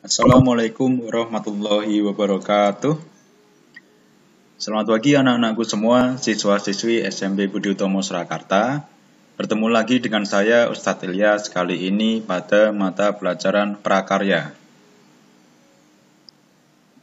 Assalamualaikum warahmatullahi wabarakatuh. Selamat pagi anak-anakku semua, siswa-siswi SMP Budi Utomo Surakarta. Bertemu lagi dengan saya Ustadz Ilyas kali ini pada mata pelajaran prakarya.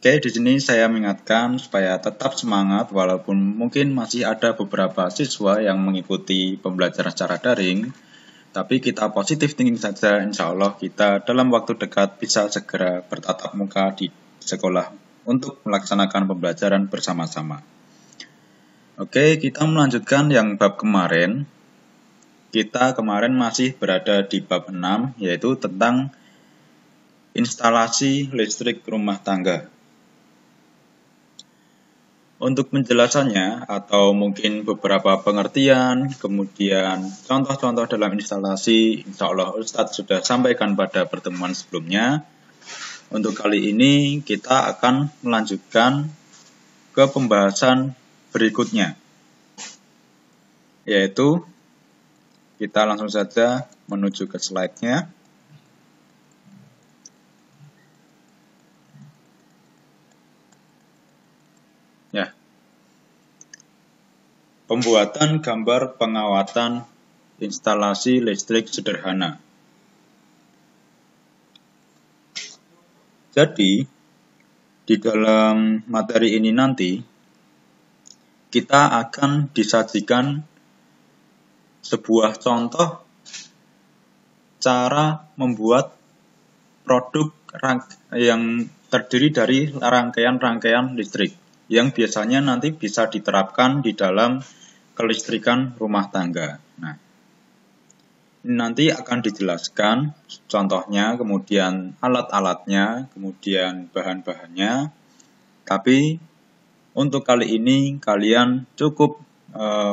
Oke, di sini saya mengingatkan supaya tetap semangat walaupun mungkin masih ada beberapa siswa yang mengikuti pembelajaran secara daring. Tapi kita positif thinking saja, insya Allah kita dalam waktu dekat bisa segera bertatap muka di sekolah untuk melaksanakan pembelajaran bersama-sama. Oke, kita melanjutkan yang bab kemarin. Kita kemarin masih berada di bab 6, yaitu tentang instalasi listrik rumah tangga. Untuk penjelasannya atau mungkin beberapa pengertian, kemudian contoh-contoh dalam instalasi, insya Allah Ustadz sudah sampaikan pada pertemuan sebelumnya. Untuk kali ini kita akan melanjutkan ke pembahasan berikutnya, yaitu kita langsung saja menuju ke slide-nya. Ya. Pembuatan gambar pengawatan instalasi listrik sederhana. Jadi, di dalam materi ini nanti, kita akan disajikan sebuah contoh cara membuat produk yang terdiri dari rangkaian-rangkaian listrik yang biasanya nanti bisa diterapkan di dalam kelistrikan rumah tangga. Nah, ini nanti akan dijelaskan contohnya, kemudian alat-alatnya, kemudian bahan-bahannya. Tapi untuk kali ini kalian cukup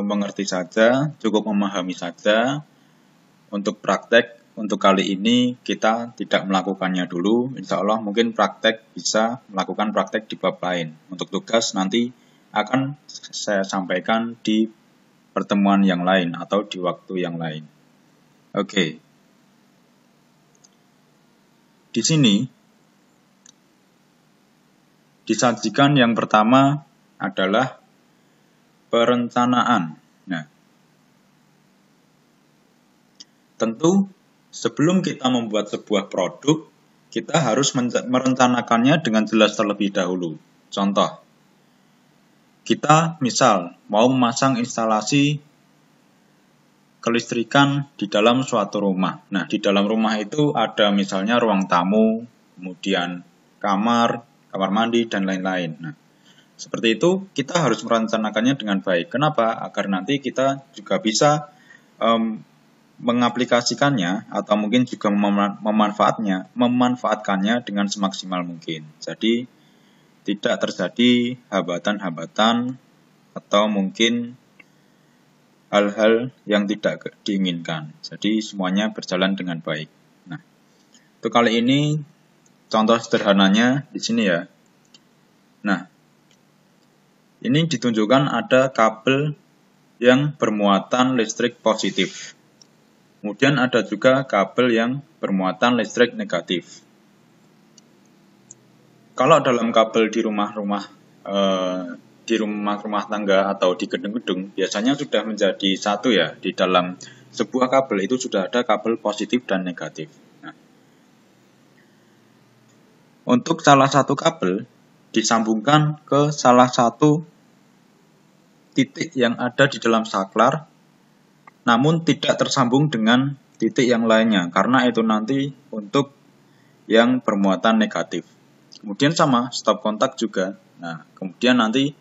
mengerti saja, cukup memahami saja. Untuk praktek, untuk kali ini kita tidak melakukannya dulu. Insya Allah mungkin praktek bisa melakukan praktek di bab lain. Untuk tugas nanti akan saya sampaikan di pertemuan yang lain atau di waktu yang lain. Oke. Di sini disajikan yang pertama adalah perencanaan. Nah, tentu sebelum kita membuat sebuah produk, kita harus merencanakannya dengan jelas terlebih dahulu. Contoh, kita misal mau memasang instalasi kelistrikan di dalam suatu rumah. Nah, di dalam rumah itu ada misalnya ruang tamu, kemudian kamar mandi, dan lain-lain. Nah, seperti itu kita harus merencanakannya dengan baik. Kenapa? Agar nanti kita juga bisa mengaplikasikannya atau mungkin juga memanfaatkannya dengan semaksimal mungkin. Jadi tidak terjadi hambatan-hambatan atau mungkin hal-hal yang tidak diinginkan. Jadi semuanya berjalan dengan baik. Nah, untuk kali ini contoh sederhananya di sini ya. Nah, ini ditunjukkan ada kabel yang bermuatan listrik positif. Kemudian ada juga kabel yang bermuatan listrik negatif. Kalau dalam kabel di rumah-rumah tangga atau di gedung-gedung biasanya sudah menjadi satu ya. Di dalam sebuah kabel itu sudah ada kabel positif dan negatif. Nah, untuk salah satu kabel disambungkan ke salah satu titik yang ada di dalam saklar, namun tidak tersambung dengan titik yang lainnya, karena itu nanti untuk yang bermuatan negatif. Kemudian sama, stop kontak juga. Nah, kemudian nanti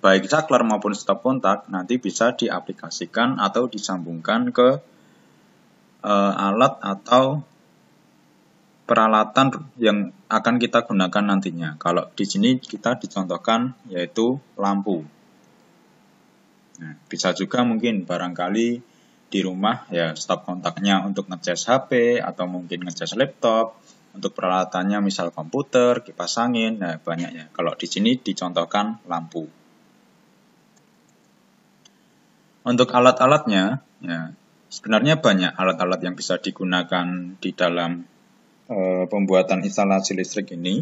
baik saklar maupun stop kontak nanti bisa diaplikasikan atau disambungkan ke alat atau peralatan yang akan kita gunakan nantinya. Kalau di sini kita dicontohkan yaitu lampu. Nah, bisa juga mungkin barangkali di rumah ya stop kontaknya untuk ngecas HP atau mungkin ngecas laptop, untuk peralatannya misal komputer, kipas angin, nah banyaknya. Kalau di sini dicontohkan lampu. Untuk alat-alatnya, ya sebenarnya banyak alat-alat yang bisa digunakan di dalam pembuatan instalasi listrik ini.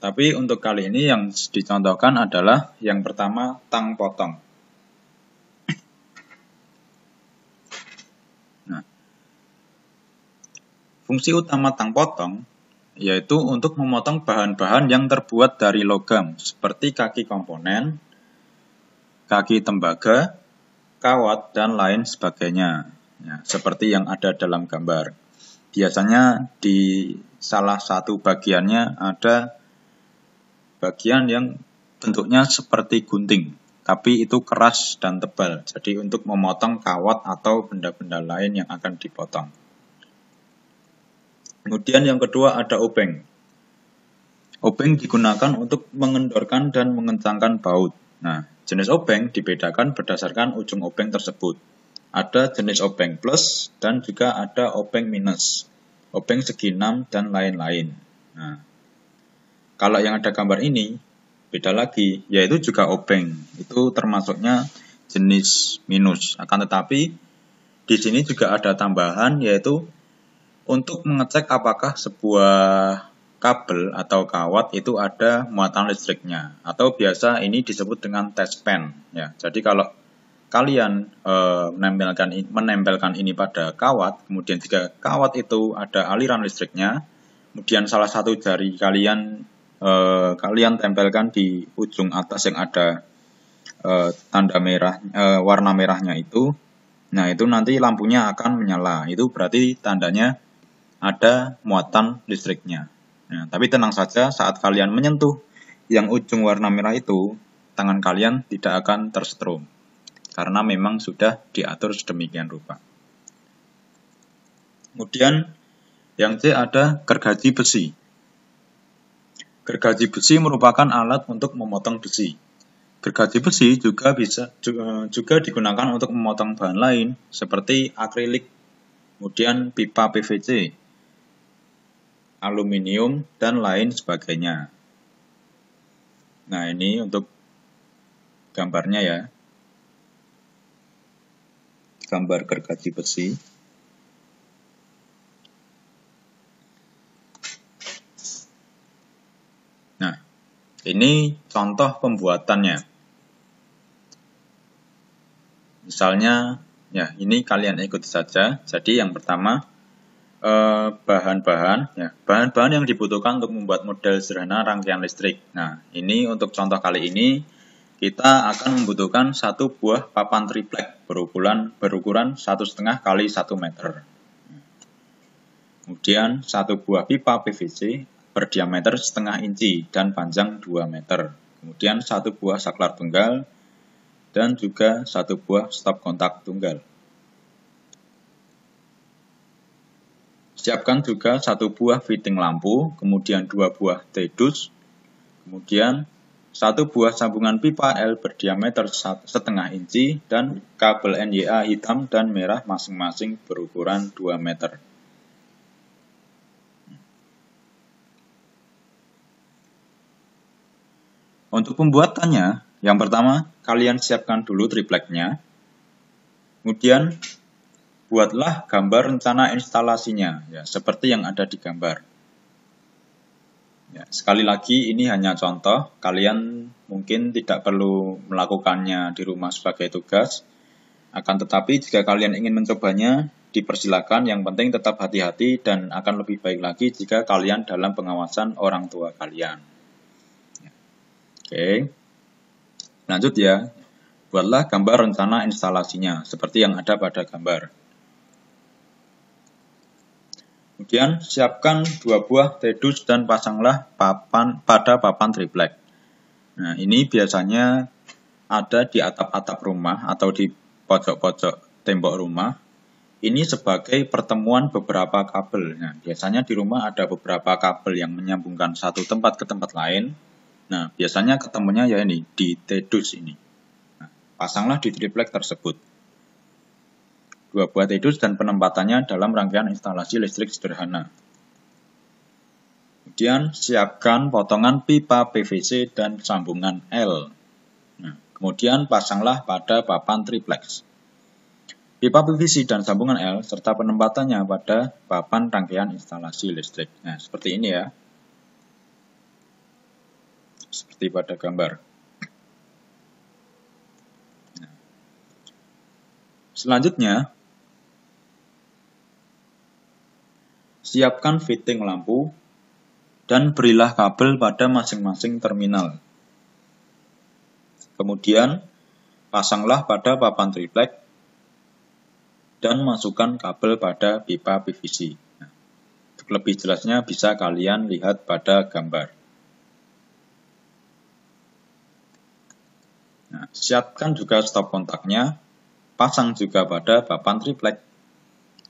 Tapi untuk kali ini yang dicontohkan adalah yang pertama tang potong. Nah, fungsi utama tang potong yaitu untuk memotong bahan-bahan yang terbuat dari logam seperti kaki komponen, kaki tembaga, kawat, dan lain sebagainya. Ya, seperti yang ada dalam gambar. Biasanya di salah satu bagiannya ada bagian yang bentuknya seperti gunting, tapi itu keras dan tebal. Jadi untuk memotong kawat atau benda-benda lain yang akan dipotong. Kemudian yang kedua ada obeng. Obeng digunakan untuk mengendorkan dan mengencangkan baut. Nah, jenis obeng dibedakan berdasarkan ujung obeng tersebut. Ada jenis obeng plus dan juga ada obeng minus, obeng segi 6 dan lain-lain. Nah, kalau yang ada gambar ini beda lagi, yaitu juga obeng. Itu termasuknya jenis minus. Akan tetapi di sini juga ada tambahan, yaitu untuk mengecek apakah sebuah kabel atau kawat itu ada muatan listriknya, atau biasa ini disebut dengan test pen. Ya, jadi kalau kalian menempelkan ini pada kawat, kemudian jika kawat itu ada aliran listriknya, kemudian salah satu jari kalian tempelkan di ujung atas yang ada tanda merah, warna merahnya itu, nah itu nanti lampunya akan menyala. Itu berarti tandanya ada muatan listriknya. Nah, tapi tenang saja, saat kalian menyentuh yang ujung warna merah itu, tangan kalian tidak akan tersetrum, karena memang sudah diatur sedemikian rupa. Kemudian yang C ada gergaji besi. Gergaji besi merupakan alat untuk memotong besi. Gergaji besi juga digunakan untuk memotong bahan lain seperti akrilik, kemudian pipa PVC, aluminium, dan lain sebagainya. Nah, ini untuk gambarnya ya. Gambar gergaji besi. Nah, ini contoh pembuatannya. Misalnya, ya ini kalian ikuti saja. Jadi yang pertama, bahan-bahan yang dibutuhkan untuk membuat model sederhana rangkaian listrik. Nah, ini untuk contoh kali ini kita akan membutuhkan satu buah papan triplek berukuran 1,5 kali 1 meter. Kemudian satu buah pipa PVC berdiameter 0,5 inci dan panjang 2 meter. Kemudian satu buah saklar tunggal dan juga satu buah stop kontak tunggal. Siapkan juga satu buah fitting lampu, kemudian 2 buah T-dus, kemudian satu buah sambungan pipa L berdiameter 0,5 inci dan kabel NYA hitam dan merah masing-masing berukuran 2 meter. Untuk pembuatannya, yang pertama kalian siapkan dulu tripleknya, kemudian buatlah gambar rencana instalasinya, ya, seperti yang ada di gambar. Ya, sekali lagi ini hanya contoh, kalian mungkin tidak perlu melakukannya di rumah sebagai tugas. Akan tetapi jika kalian ingin mencobanya, dipersilakan, yang penting tetap hati-hati dan akan lebih baik lagi jika kalian dalam pengawasan orang tua kalian. Ya. Oke, lanjut ya, buatlah gambar rencana instalasinya, seperti yang ada pada gambar. Kemudian siapkan 2 buah T-dus dan pasanglah pada papan triplek. Nah, ini biasanya ada di atap-atap rumah atau di pojok-pojok tembok rumah. Ini sebagai pertemuan beberapa kabel. Nah, biasanya di rumah ada beberapa kabel yang menyambungkan satu tempat ke tempat lain. Nah, biasanya ketemunya ya ini di T-dus ini. Nah, pasanglah di triplek tersebut. 2 buah T-dus dan penempatannya dalam rangkaian instalasi listrik sederhana. Kemudian siapkan potongan pipa PVC dan sambungan L. Nah, kemudian pasanglah pada papan triplex. pipa PVC dan sambungan L serta penempatannya pada papan rangkaian instalasi listrik. Nah, seperti ini ya. Seperti pada gambar. Nah, selanjutnya, siapkan fitting lampu dan berilah kabel pada masing-masing terminal. Kemudian, pasanglah pada papan triplek dan masukkan kabel pada pipa PVC. Nah, untuk lebih jelasnya bisa kalian lihat pada gambar. Nah, siapkan juga stop kontaknya, pasang juga pada papan triplek.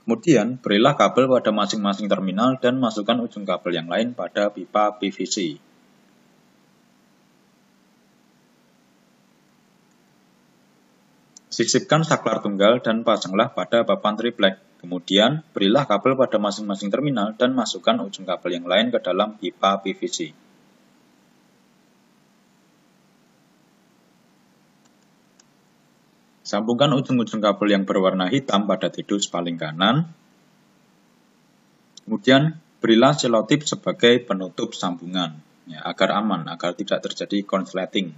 Kemudian, berilah kabel pada masing-masing terminal dan masukkan ujung kabel yang lain pada pipa PVC. Sisipkan saklar tunggal dan pasanglah pada papan triplek. Kemudian, berilah kabel pada masing-masing terminal dan masukkan ujung kabel yang lain ke dalam pipa PVC. Sambungkan ujung-ujung kabel yang berwarna hitam pada tidus paling kanan. Kemudian, berilah selotip sebagai penutup sambungan, ya, agar aman, agar tidak terjadi konsleting.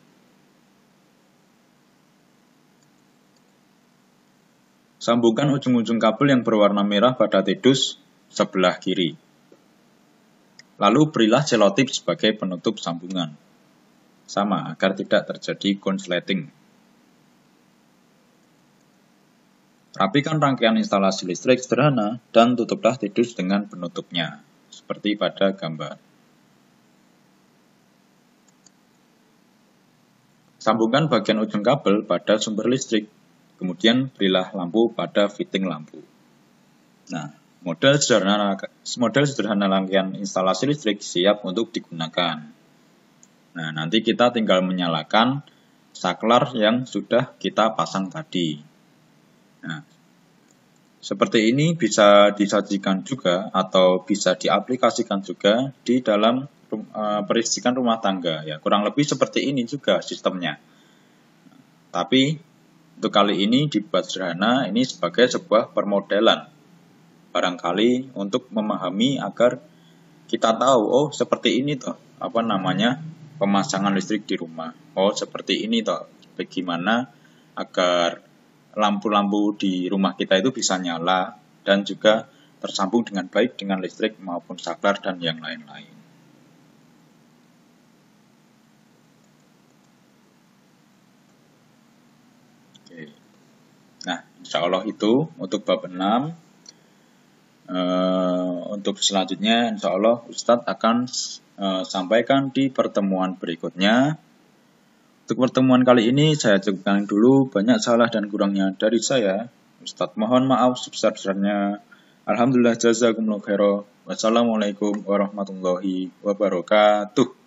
Sambungkan ujung-ujung kabel yang berwarna merah pada tidus sebelah kiri. Lalu berilah selotip sebagai penutup sambungan. Sama, agar tidak terjadi konsleting. Rapikan rangkaian instalasi listrik sederhana dan tutuplah tidus dengan penutupnya, seperti pada gambar. Sambungkan bagian ujung kabel pada sumber listrik, kemudian berilah lampu pada fitting lampu. Nah, model sederhana rangkaian instalasi listrik siap untuk digunakan. Nah, nanti kita tinggal menyalakan saklar yang sudah kita pasang tadi. Nah, seperti ini bisa disajikan juga atau bisa diaplikasikan juga di dalam peristrikan rumah tangga. Ya, kurang lebih seperti ini juga sistemnya. Tapi untuk kali ini dibuat sederhana, ini sebagai sebuah permodelan. Barangkali untuk memahami agar kita tahu, oh seperti ini toh, pemasangan listrik di rumah. Oh seperti ini toh, bagaimana agar lampu-lampu di rumah kita itu bisa nyala dan juga tersambung dengan baik dengan listrik maupun saklar dan yang lain-lain. Oke. Nah, insya Allah itu untuk bab 6. Untuk selanjutnya insya Allah Ustadz akan sampaikan di pertemuan berikutnya. Untuk pertemuan kali ini saya cukupkan dulu, banyak salah dan kurangnya dari saya. Ustadz mohon maaf sebesar-besarnya. Alhamdulillah jazakumullah khairan. Wassalamualaikum warahmatullahi wabarakatuh.